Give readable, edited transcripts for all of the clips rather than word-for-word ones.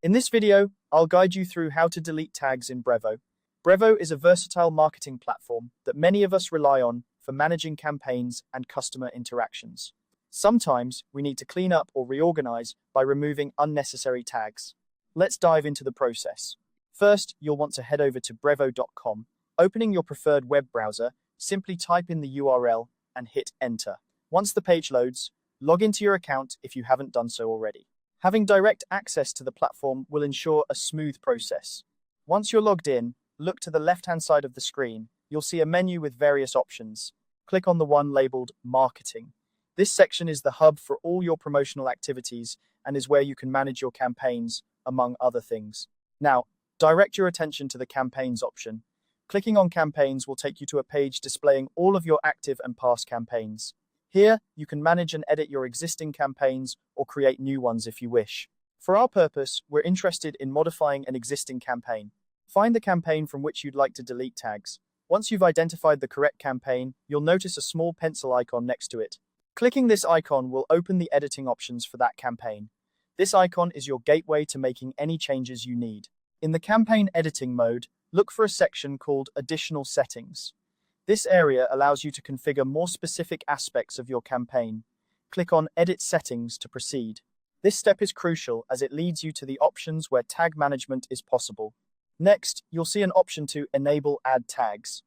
In this video, I'll guide you through how to delete tags in Brevo. Brevo is a versatile marketing platform that many of us rely on for managing campaigns and customer interactions. Sometimes we need to clean up or reorganize by removing unnecessary tags. Let's dive into the process. First, you'll want to head over to brevo.com. Opening your preferred web browser, simply type in the URL and hit enter. Once the page loads, log into your account if you haven't done so already. Having direct access to the platform will ensure a smooth process. Once you're logged in, look to the left-hand side of the screen. You'll see a menu with various options. Click on the one labeled Marketing. This section is the hub for all your promotional activities and is where you can manage your campaigns, among other things. Now, direct your attention to the Campaigns option. Clicking on Campaigns will take you to a page displaying all of your active and past campaigns. Here, you can manage and edit your existing campaigns or create new ones if you wish. For our purpose, we're interested in modifying an existing campaign. Find the campaign from which you'd like to delete tags. Once you've identified the correct campaign, you'll notice a small pencil icon next to it. Clicking this icon will open the editing options for that campaign. This icon is your gateway to making any changes you need. In the campaign editing mode, look for a section called Additional Settings. This area allows you to configure more specific aspects of your campaign. Click on Edit Settings to proceed. This step is crucial as it leads you to the options where tag management is possible. Next, you'll see an option to Enable Add Tags.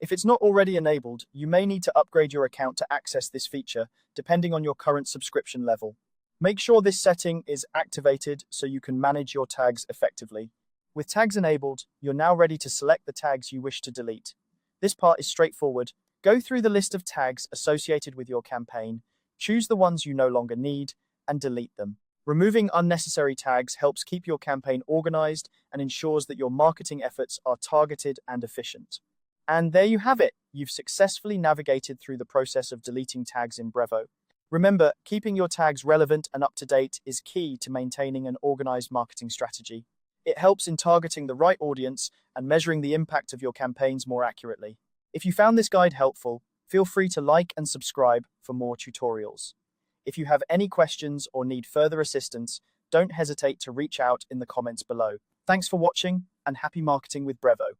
If it's not already enabled, you may need to upgrade your account to access this feature, depending on your current subscription level. Make sure this setting is activated so you can manage your tags effectively. With tags enabled, you're now ready to select the tags you wish to delete. This part is straightforward. Go through the list of tags associated with your campaign, choose the ones you no longer need, and delete them. Removing unnecessary tags helps keep your campaign organized and ensures that your marketing efforts are targeted and efficient. And there you have it. You've successfully navigated through the process of deleting tags in Brevo. Remember, keeping your tags relevant and up to date is key to maintaining an organized marketing strategy. It helps in targeting the right audience and measuring the impact of your campaigns more accurately. If you found this guide helpful, feel free to like and subscribe for more tutorials. If you have any questions or need further assistance, don't hesitate to reach out in the comments below. Thanks for watching and happy marketing with Brevo.